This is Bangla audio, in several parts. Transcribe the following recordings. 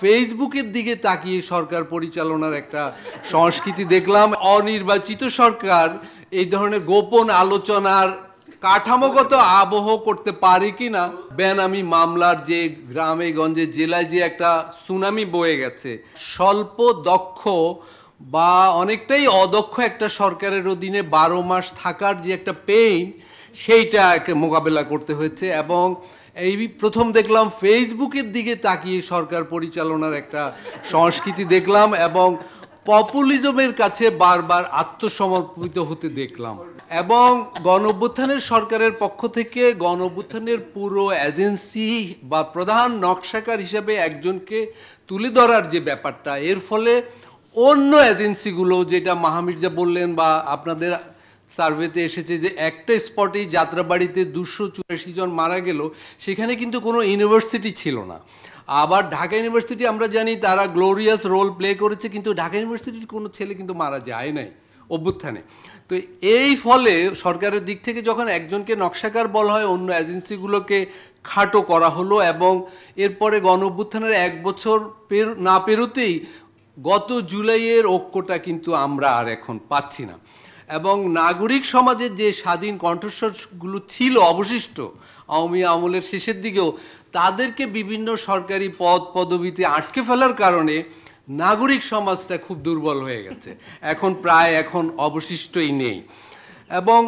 ফেসবুকের দিকে তাকিয়ে সরকার পরিচালনার একটা সংস্কৃতি দেখলাম। অনির্বাচিত সরকার এই ধরনের গোপন আলোচনার কাঠামোগত আবহ করতে পারে কিনা, বেনামি মামলার যে গ্রামে গঞ্জে জেলায় যে একটা সুনামি বয়ে গেছে, স্বল্প দক্ষ বা অনেকটাই অদক্ষ একটা সরকারের অধীনে 12 মাস থাকার যে একটা পেইন, সেইটা মোকাবেলা করতে হয়েছে। এবং এই প্রথম দেখলাম ফেসবুকের দিকে তাকিয়ে সরকার পরিচালনার একটা সংস্কৃতি দেখলাম এবং পপুলিজমের কাছে বারবার আত্মসমর্পিত হতে দেখলাম। এবং গণঅভ্যুত্থানের সরকারের পক্ষ থেকে গণঅভ্যুত্থানের পুরো এজেন্সি বা প্রধান নকশাকার হিসাবে একজনকে তুলে ধরার যে ব্যাপারটা, এর ফলে অন্য এজেন্সিগুলো, যেটা মাহমির্জা বললেন বা আপনাদের সার্ভেতে এসেছে যে একটা স্পটেই যাত্রাবাড়িতে 284 জন মারা গেল, সেখানে কিন্তু কোনো ইউনিভার্সিটি ছিল না। আবার ঢাকা ইউনিভার্সিটি আমরা জানি তারা গ্লোরিয়াস রোল প্লে করেছে, কিন্তু ঢাকা ইউনিভার্সিটির কোনো ছেলে কিন্তু মারা যায় নাই অভ্যুত্থানে। তো এই ফলে সরকারের দিক থেকে যখন একজনকে নকশাকার বলা হয়, অন্য এজেন্সিগুলোকে খাটো করা হলো। এবং এরপরে গণঅভ্যুত্থানের 1 বছর না পেরোতেই গত জুলাইয়ের ঐক্যটা কিন্তু আমরা আর এখন পাচ্ছি না। এবং নাগরিক সমাজের যে স্বাধীন কণ্ঠস্বরগুলো ছিল অবশিষ্ট আওয়ামী আমলের শেষের দিকেও, তাদেরকে বিভিন্ন সরকারি পদ পদবিতে আটকে ফেলার কারণে নাগরিক সমাজটা খুব দুর্বল হয়ে গেছে, এখন প্রায় অবশিষ্টই নেই। এবং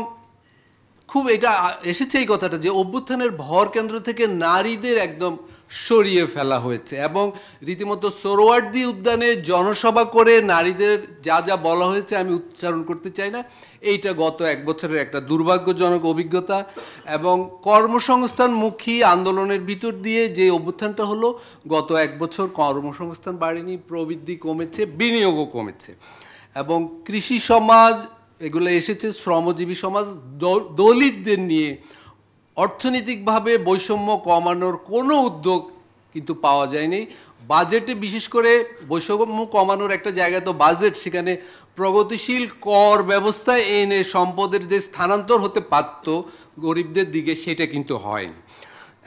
খুব এটা এসেছে এই কথাটা যে অভ্যুত্থানের ভর কেন্দ্র থেকে নারীদের একদম সরিয়ে ফেলা হয়েছে এবং রীতিমতো সোহরাওয়ার্দী উদ্যানে জনসভা করে নারীদের যা যা বলা হয়েছে আমি উচ্চারণ করতে চাই না, এইটা গত 1 বছরের একটা দুর্ভাগ্যজনক অভিজ্ঞতা। এবং কর্মসংস্থানমুখী আন্দোলনের ভিতর দিয়ে যে অভ্যুত্থানটা হলো, গত 1 বছর কর্মসংস্থান বাড়েনি, প্রবৃদ্ধি কমেছে, বিনিয়োগও কমেছে। এবং কৃষি সমাজ এগুলো এসেছে, শ্রমজীবী সমাজ, দলিতদের নিয়ে অর্থনৈতিকভাবে বৈষম্য কমানোর কোনো উদ্যোগ কিন্তু পাওয়া যায়নি। বাজেটে বিশেষ করে বৈষম্য কমানোর একটা জায়গা তো বাজেট, সেখানে প্রগতিশীল কর ব্যবস্থা এনে সম্পদের যে স্থানান্তর হতে পারত গরিবদের দিকে, সেটা কিন্তু হয়নি।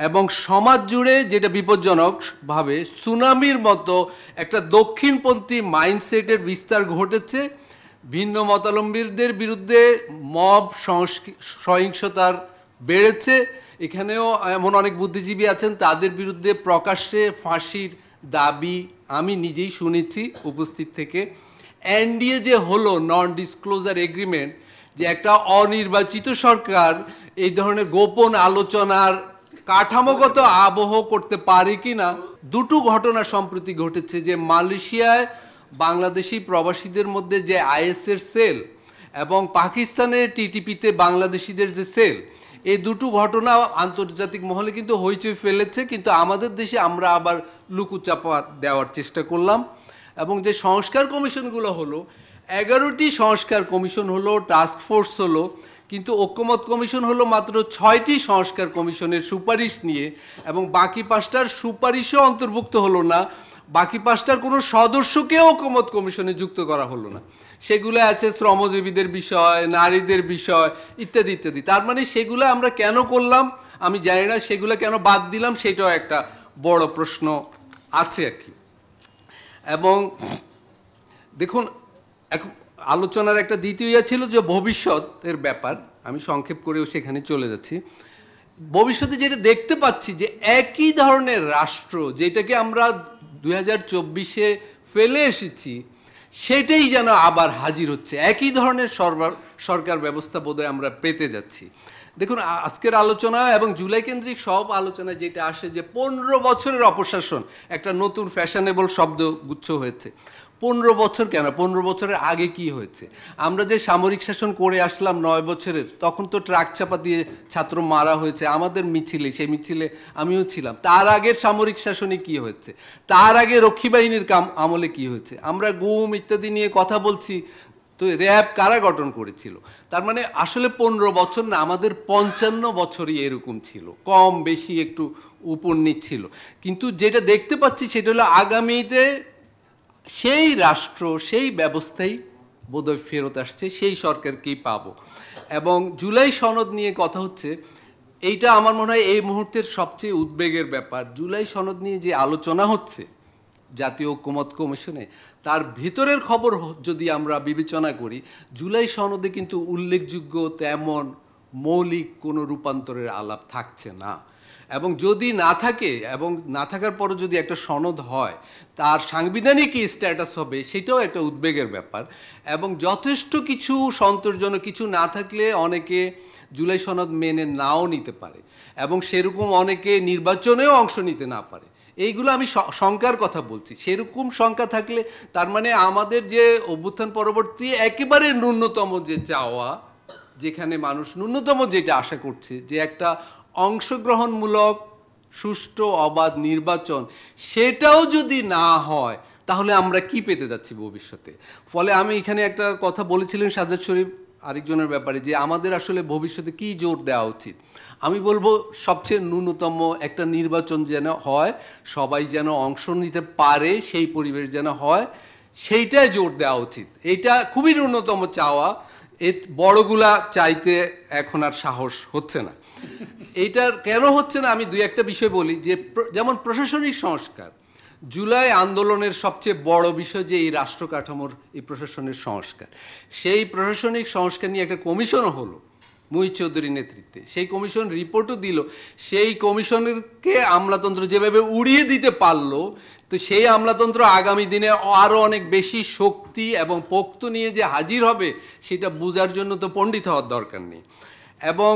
এবং সমাজ জুড়ে যেটা বিপজ্জনকভাবে সুনামির মতো একটা দক্ষিণপন্থী মাইন্ডসেটের বিস্তার ঘটেছে, ভিন্ন মতাবলম্বীদের বিরুদ্ধে মব সহিংসতার বেড়েছে। এখানেও এমন অনেক বুদ্ধিজীবী আছেন, তাদের বিরুদ্ধে প্রকাশ্যে ফাঁসির দাবি আমি নিজেই শুনেছি উপস্থিত থেকে। এনডিএ যে হলো, নন ডিসক্লোজার এগ্রিমেন্ট, যে একটা অনির্বাচিত সরকার এই ধরনের গোপন আলোচনার কাঠামোগত আবহ করতে পারে কিনা, দুটো ঘটনা সম্প্রতি ঘটেছে। যে মালয়েশিয়ায় বাংলাদেশি প্রবাসীদের মধ্যে যে আইএসের সেল এবং পাকিস্তানে টিটিপিতে বাংলাদেশিদের যে সেল, এই দুটো ঘটনা আন্তর্জাতিক মহলে কিন্তু হইচই ফেলেছে, কিন্তু আমাদের দেশে আমরা আবার লুকুচাপা দেওয়ার চেষ্টা করলাম। এবং যে সংস্কার কমিশনগুলো হলো, 11টি সংস্কার কমিশন হলো, টাস্ক ফোর্স হলো, কিন্তু ঐক্যমত কমিশন হলো মাত্র 6টি সংস্কার কমিশনের সুপারিশ নিয়ে, এবং বাকি 5টার সুপারিশও অন্তর্ভুক্ত হলো না। বাকি 5টার কোনো সদস্যকেও ঐক্যমত কমিশনে যুক্ত করা হলো না। সেগুলো আছে শ্রমজীবীদের বিষয়, নারীদের বিষয়, ইত্যাদি ইত্যাদি। তার মানে সেগুলো আমরা কেন করলাম আমি জানি না, সেগুলো কেন বাদ দিলাম সেটাও একটা বড় প্রশ্ন আছে আর কি। এবং দেখুন, আলোচনার একটা দ্বিতীয় ছিল যে ভবিষ্যতের ব্যাপার, আমি সংক্ষেপ করেও সেখানে চলে যাচ্ছি। ভবিষ্যতে যেটা দেখতে পাচ্ছি যে একই ধরনের রাষ্ট্র যেটাকে আমরা 2024-এ ফেলে এসেছি, সেটাই যেন আবার হাজির হচ্ছে। একই ধরনের সরকার ব্যবস্থা বোধহয় আমরা পেতে যাচ্ছি। দেখুন, আজকের আলোচনা এবং জুলাই কেন্দ্রিক সব আলোচনায় যেটা আসে যে 15 বছরের অপশাসন একটা নতুন ফ্যাশনেবল শব্দগুচ্ছ হয়েছে। 15 বছর কেন? 15 বছরের আগে কি হয়েছে? আমরা যে সামরিক শাসন করে আসলাম 9 বছরের, তখন তো ট্রাক চাপা দিয়ে ছাত্র মারা হয়েছে আমাদের মিছিলে, সেই মিছিলে আমিও ছিলাম। তার আগের সামরিক শাসনে কি হয়েছে? তার আগে রক্ষী বাহিনীর আমলে কি হয়েছে? আমরা গুম ইত্যাদি নিয়ে কথা বলছি, তো র্যাব কারা গঠন করেছিল? তার মানে আসলে 15 বছর না, আমাদের 55 বছরই এরকম ছিল, কম বেশি একটু উপর নিচ ছিল। কিন্তু যেটা দেখতে পাচ্ছি সেটা হলো আগামীতে সেই রাষ্ট্র, সেই ব্যবস্থাই বোধহয় ফেরত আসছে, সেই সরকারকেই পাবো। এবং জুলাই সনদ নিয়ে কথা হচ্ছে, এইটা আমার মনে হয় এই মুহূর্তের সবচেয়ে উদ্বেগের ব্যাপার। জুলাই সনদ নিয়ে যে আলোচনা হচ্ছে, জাতীয় ঐকমত্য কমিশনে, তার ভিতরের খবর যদি আমরা বিবেচনা করি, জুলাই সনদে কিন্তু উল্লেখযোগ্য তেমন মৌলিক কোনো রূপান্তরের আলাপ থাকছে না। এবং যদি না থাকে, এবং না থাকার পরও যদি একটা সনদ হয়, তার সাংবিধানিক কি স্ট্যাটাস হবে সেটাও একটা উদ্বেগের ব্যাপার। এবং যথেষ্ট কিছু সন্তোষজনক কিছু না থাকলে অনেকে জুলাই সনদ মেনে নাও নিতে পারে, এবং সেরকম অনেকে নির্বাচনেও অংশ নিতে না পারে। এইগুলো আমি শঙ্কার কথা বলছি। সেরকম শঙ্কা থাকলে তার মানে আমাদের যে অভ্যুত্থান পরবর্তী একেবারে ন্যূনতম যে চাওয়া, যেখানে মানুষ ন্যূনতম যেটা আশা করছে যে একটা অংশগ্রহণমূলক সুষ্ঠু অবাধ নির্বাচন, সেটাও যদি না হয় তাহলে আমরা কি পেতে যাচ্ছি ভবিষ্যতে। ফলে আমি এখানে একটা কথা বলেছিলেন সাজ্জাদ শরীফ আরেকজনের ব্যাপারে, যে আমাদের আসলে ভবিষ্যতে কি জোর দেওয়া উচিত। আমি বলবো সবচেয়ে ন্যূনতম একটা নির্বাচন যেন হয়, সবাই যেন অংশ নিতে পারে, সেই পরিবেশ যেন হয়, সেইটাই জোর দেওয়া উচিত। এইটা খুবই ন্যূনতম চাওয়া, বড়গুলা চাইতে এখন আর সাহস হচ্ছে না। এইটার কেন হচ্ছে না আমি দুই একটা বিষয় বলি। যে যেমন প্রশাসনিক সংস্কার, জুলাই আন্দোলনের সবচেয়ে বড় বিষয় যে এই রাষ্ট্র কাঠামোর এই প্রশাসনের সংস্কার, সেই প্রশাসনিক সংস্কার নিয়ে একটা কমিশনও হলো মুহিত চৌধুরীর নেতৃত্বে। সেই কমিশন রিপোর্টও দিল। সেই কমিশনকে আমলাতন্ত্র যেভাবে উড়িয়ে দিতে পারলো, তো সেই আমলাতন্ত্র আগামী দিনে আরও অনেক বেশি শক্তি এবং পোক্ত নিয়ে যে হাজির হবে, সেটা বোঝার জন্য তো পণ্ডিত হওয়ার দরকার নেই। এবং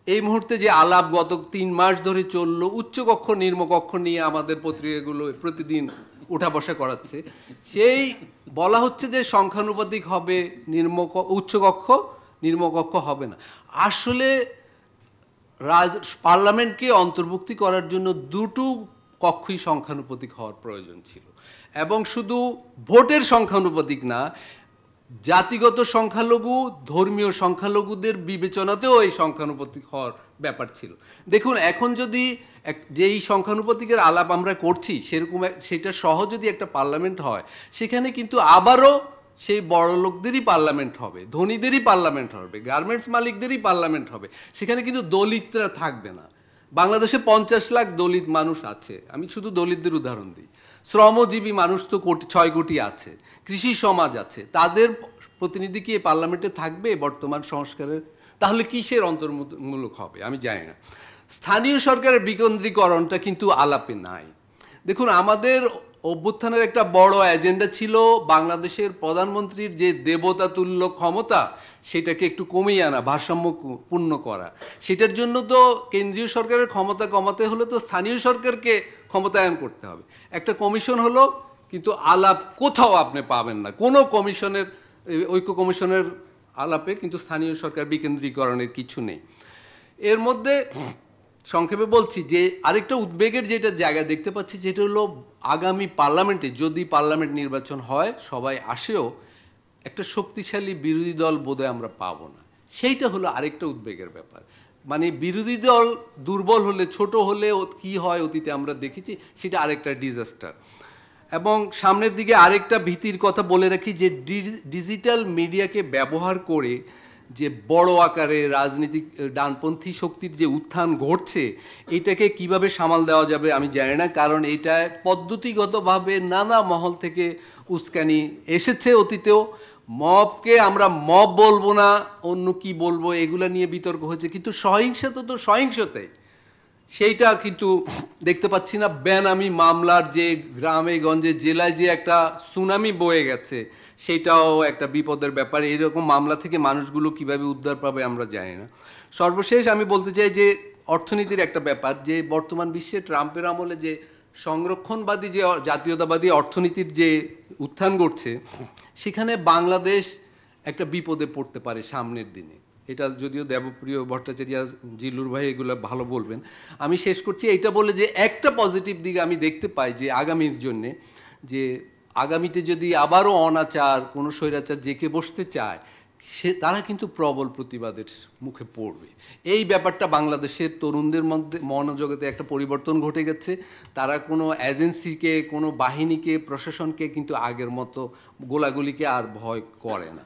এই মুহূর্তে যে আলাপ গত 3 মাস ধরে চললো, উচ্চকক্ষ নিম্নকক্ষ নিয়ে আমাদের পত্রিকাগুলো প্রতিদিন উঠা বসা করাচ্ছে, সেই বলা হচ্ছে যে সংখ্যানুপাতিক হবে, উচ্চকক্ষ নিম্নকক্ষ হবে না। আসলে পার্লামেন্টকে অন্তর্ভুক্তি করার জন্য দুটো কক্ষই সংখ্যানুপাতিক হওয়ার প্রয়োজন ছিল, এবং শুধু ভোটের সংখ্যানুপাতিক না, জাতিগত সংখ্যালঘু, ধর্মীয় সংখ্যালঘুদের বিবেচনাতেও এই সংখ্যানুপাতিক হওয়ার ব্যাপার ছিল। দেখুন, এখন যদি যেই সংখ্যানুপাতিকের আলাপ আমরা করছি, সেরকম সেটা সহ যদি একটা পার্লামেন্ট হয়, সেখানে কিন্তু আবারও সেই বড় লোকদেরই পার্লামেন্ট হবে, ধনীদেরই পার্লামেন্ট হবে, গার্মেন্টস মালিকদেরই পার্লামেন্ট হবে। সেখানে কিন্তু দলিতরা থাকবে না। বাংলাদেশে 50 লাখ দলিত মানুষ আছে, আমি শুধু দলিতদের উদাহরণ দিই। শ্রমজীবী মানুষ তো 6 কোটি আছে, কৃষি সমাজ আছে, তাদের প্রতিনিধি কি এই পার্লামেন্টে থাকবে বর্তমান সংস্কারের? তাহলে কিসের অন্তর্মূলক হবে আমি জানি না। স্থানীয় সরকারের বিকেন্দ্রীকরণটা কিন্তু আলাপে নাই। দেখুন, আমাদের অভ্যুত্থানের একটা বড় এজেন্ডা ছিল বাংলাদেশের প্রধানমন্ত্রীর যে দেবতাতুল্য ক্ষমতা, সেটাকে একটু কমিয়ে আনা, ভারসাম্যপূর্ণ করা। সেটার জন্য তো কেন্দ্রীয় সরকারের ক্ষমতা কমাতে হলে তো স্থানীয় সরকারকে ক্ষমতায়ন করতে হবে। একটা কমিশন হলো, কিন্তু আলাপ কোথাও আপনি পাবেন না, কোনো কমিশনের, ঐক্য কমিশনের আলাপে কিন্তু স্থানীয় সরকার বিকেন্দ্রীকরণের কিছু নেই। এর মধ্যে সংক্ষেপে বলছি যে আরেকটা উদ্বেগের যেটা জায়গা দেখতে পাচ্ছি, যেটা হলো আগামী পার্লামেন্টে যদি পার্লামেন্ট নির্বাচন হয়, সবাই আসেও, একটা শক্তিশালী বিরোধী দল বোধহয় আমরা পাবো না। সেইটা হলো আরেকটা উদ্বেগের ব্যাপার। মানে বিরোধী দল দুর্বল হলে, ছোট হলে কি হয় অতীতে আমরা দেখেছি, সেটা আরেকটা ডিজাস্টার। এবং সামনের দিকে আরেকটা ভীতির কথা বলে রাখি, যে ডিজিটাল মিডিয়াকে ব্যবহার করে যে বড় আকারে রাজনীতিক ডানপন্থী শক্তির যে উত্থান ঘটছে, এটাকে কিভাবে সামাল দেওয়া যাবে আমি জানি না। কারণ এটা পদ্ধতিগতভাবে নানা মহল থেকে উস্কানি এসেছে অতীতেও। মবকে আমরা মব বলবো না, অন্য কি বলবো, এগুলা নিয়ে বিতর্ক হয়েছে, কিন্তু সহিংসতা তো সহিংসতাই, সেইটা কিন্তু দেখতে পাচ্ছি না। বেনামি মামলার যে গ্রামে গঞ্জে জেলায় যে একটা সুনামি বয়ে গেছে, সেটাও একটা বিপদের ব্যাপার। এইরকম মামলা থেকে মানুষগুলো কিভাবে উদ্ধার পাবে আমরা জানি না। সর্বশেষ আমি বলতে চাই যে অর্থনীতির একটা ব্যাপার, যে বর্তমান বিশ্বে ট্রাম্পের আমলে যে সংরক্ষণবাদী যে জাতীয়তাবাদী অর্থনীতির যে উত্থান ঘটছে, সেখানে বাংলাদেশ একটা বিপদে পড়তে পারে সামনের দিনে। এটা যদিও দেবপ্রিয় ভট্টাচার্য, জিল্লুর ভাই এগুলো ভালো বলবেন। আমি শেষ করছি এইটা বলে যে একটা পজিটিভ দিক আমি দেখতে পাই যে আগামীর জন্যে, যে আগামীতে যদি আবারও অনাচার, কোনো স্বৈরাচার জেকে বসতে চায়, তারা কিন্তু প্রবল প্রতিবাদের মুখে পড়বে। এই ব্যাপারটা বাংলাদেশের তরুণদের মধ্যে মনোজগতে একটা পরিবর্তন ঘটে গেছে। তারা কোনো এজেন্সিকে, কোনো বাহিনীকে, প্রশাসনকে কিন্তু আগের মতো গোলাগুলিকে আর ভয় করে না।